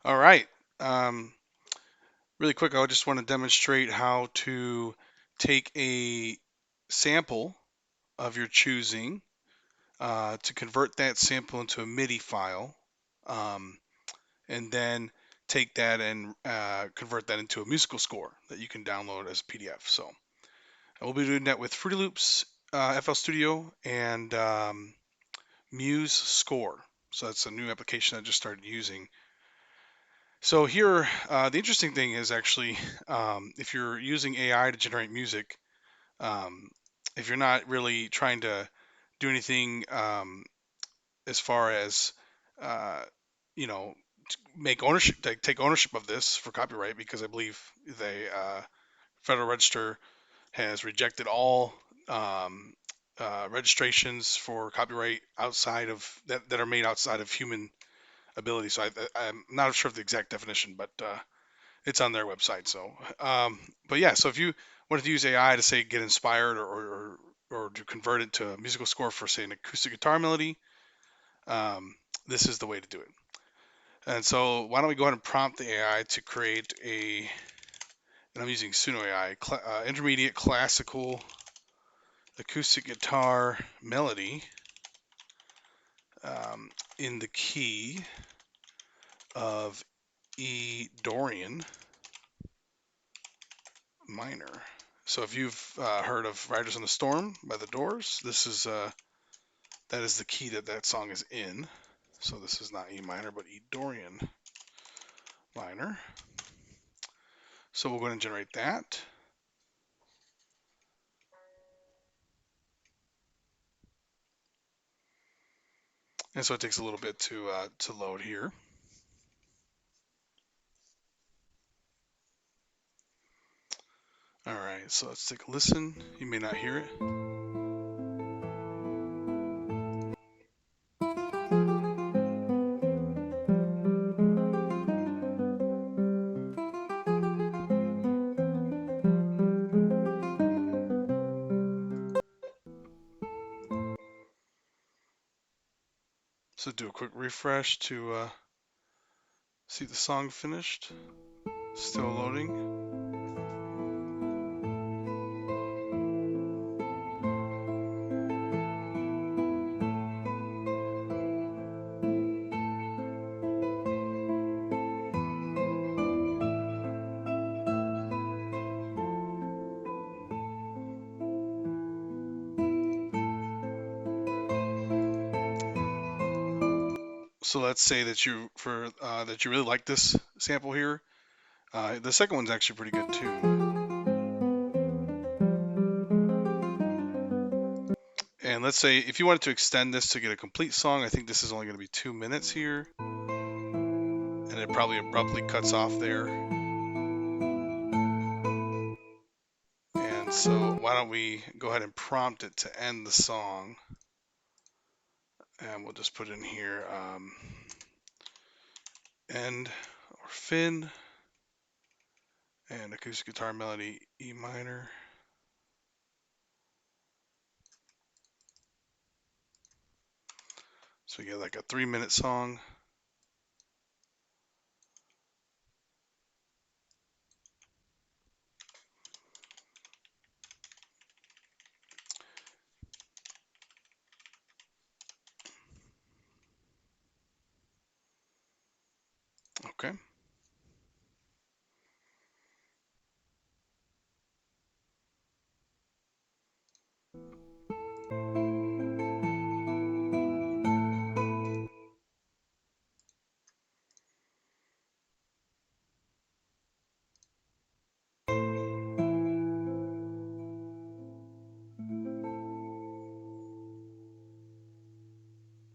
All right. Um, Really quick, I just want to demonstrate how to take a sample of your choosing to convert that sample into a MIDI file, um, and then take that and convert that into a musical score that you can download as a PDF. So I will be doing that with Fruity Loops, FL Studio, and MuseScore. So that's a new application I just started using. So here, the interesting thing is actually, if you're using AI to generate music, um, if you're not really trying to do anything as far as, uh, you know, make ownership, take ownership of this for copyright, because I believe the Federal Register has rejected all um, registrations for copyright outside of that are made outside of human ability. So I'm not sure of the exact definition, but it's on their website. So, but yeah, so if you wanted to use AI to say get inspired or to convert it to a musical score for say an acoustic guitar melody, this is the way to do it. And so why don't we go ahead and prompt the AI to create and I'm using Suno AI, intermediate classical acoustic guitar melody um, in the key of E Dorian minor. So if you've heard of Riders on the Storm by the Doors, this is that is the key that that song is in. So this is not E minor, but E Dorian minor. So we'll go ahead and generate that. And so it takes a little bit to load here. All right, so let's take a listen. You may not hear it. So do a quick refresh to see the song finished. Still loading. So let's say that you really like this sample here. The second one's actually pretty good too. And let's say if you wanted to extend this to get a complete song, I think this is only going to be 2 minutes here, and it probably abruptly cuts off there. And so why don't we go ahead and prompt it to end the song, and we'll just put in here end or fin and acoustic guitar melody E minor. So we get like a 3 minute song. Okay.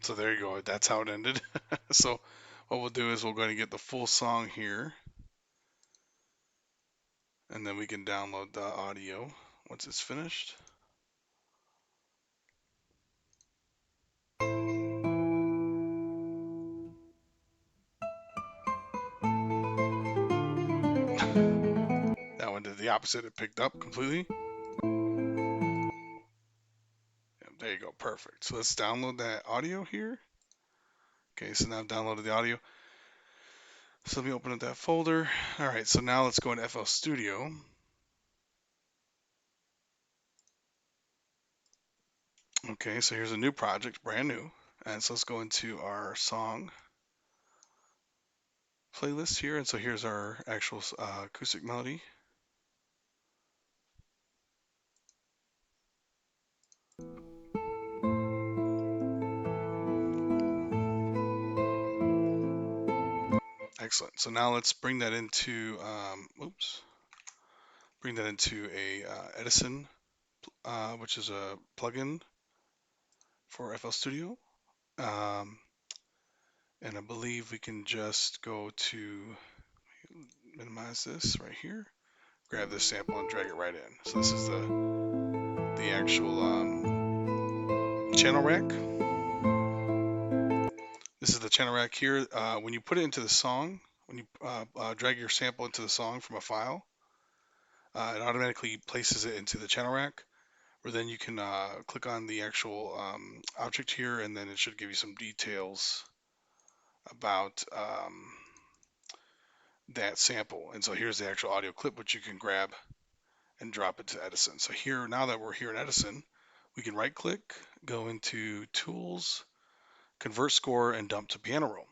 So there you go. That's how it ended. So what we'll do is we'll go ahead and get the full song here, and then we can download the audio once it's finished. That one did the opposite. It picked up completely. Yep, there you go. Perfect. So let's download that audio here. Okay, so now I've downloaded the audio. So let me open up that folder. All right, so now let's go into FL Studio. Okay, so here's a new project, brand new. And so let's go into our song playlist here. And so here's our actual acoustic melody. Excellent. So now let's bring that into, bring that into a Edison, which is a plugin for FL Studio. And I believe we can just go to minimize this right here, grab this sample and drag it right in. So this is the actual channel rack. This is the channel rack here. When you put it into the song, when you drag your sample into the song from a file, it automatically places it into the channel rack, where then you can click on the actual object here, and then it should give you some details about that sample. And so here's the actual audio clip, which you can grab and drop it to Edison. So here, now that we're here in Edison, we can right click, go into Tools, Convert Score, and Dump to Piano Roll.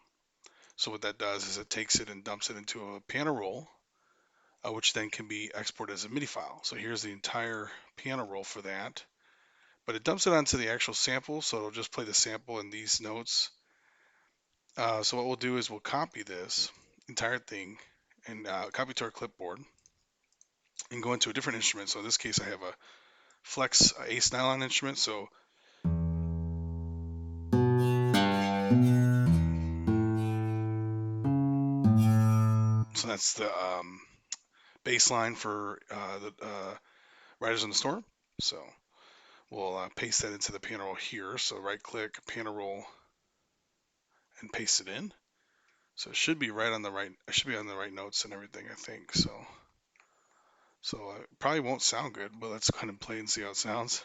So what that does is it takes it and dumps it into a piano roll, which then can be exported as a MIDI file. So here's the entire piano roll for that. But it dumps it onto the actual sample, so it'll just play the sample in these notes. So what we'll do is we'll copy this entire thing and copy to our clipboard and go into a different instrument. So in this case, I have a Flex Ace Nylon instrument. So that's the bass line for the Riders on the Storm. So we'll paste that into the piano roll here. So right click, piano roll, and paste it in. So it should be right on the right. I should be on the right notes and everything, I think. So it probably won't sound good, but let's kind of play and see how it sounds.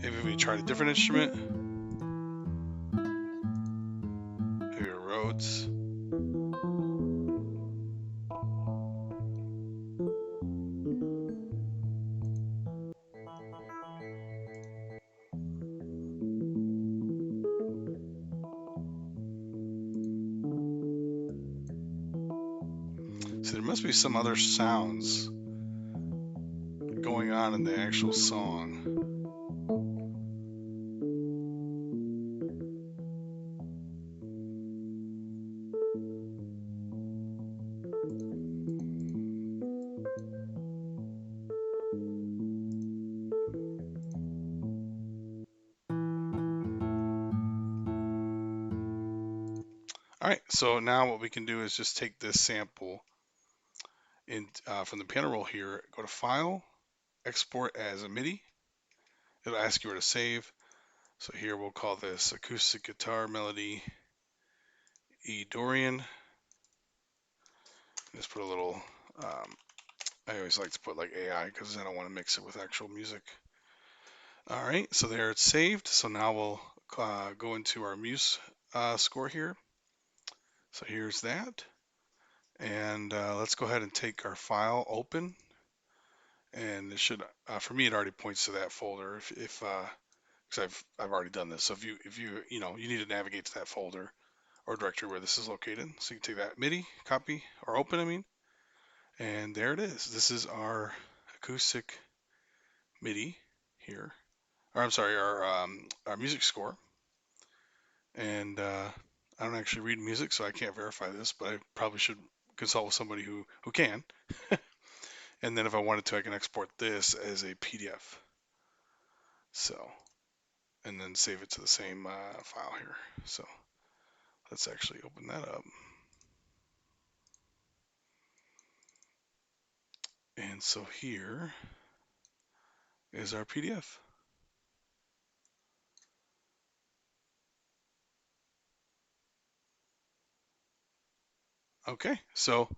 Maybe we try a different instrument. Maybe a Rhodes. So there must be some other sounds going on in the actual song. All right, so now what we can do is just take this sample in from the piano roll here, go to File, Export as a MIDI. It'll ask you where to save. So here we'll call this Acoustic Guitar Melody E Dorian. Just put a little, I always like to put like AI because I don't want to mix it with actual music. All right, so there it's saved. So now we'll go into our MuseScore here. So here's that. And let's go ahead and take our file open. And it should, for me, it already points to that folder. If because I've already done this. So if you need to navigate to that folder or directory where this is located. So you can take that MIDI, copy, or open, I mean, and there it is. This is our acoustic MIDI here, or I'm sorry, our music score. And I don't actually read music, so I can't verify this, but I probably should consult with somebody who can. And then if I wanted to, I can export this as a PDF. So, and then save it to the same file here. So let's actually open that up. And so here is our PDF. Okay, so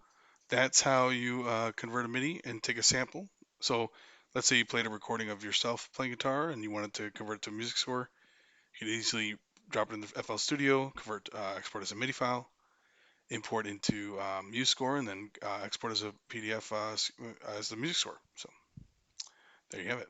that's how you convert a MIDI and take a sample. So let's say you played a recording of yourself playing guitar and you wanted to convert it to a music score. You could easily drop it in the FL Studio, export as a MIDI file, import into MuseScore, and then export as a PDF as the music score. So there you have it.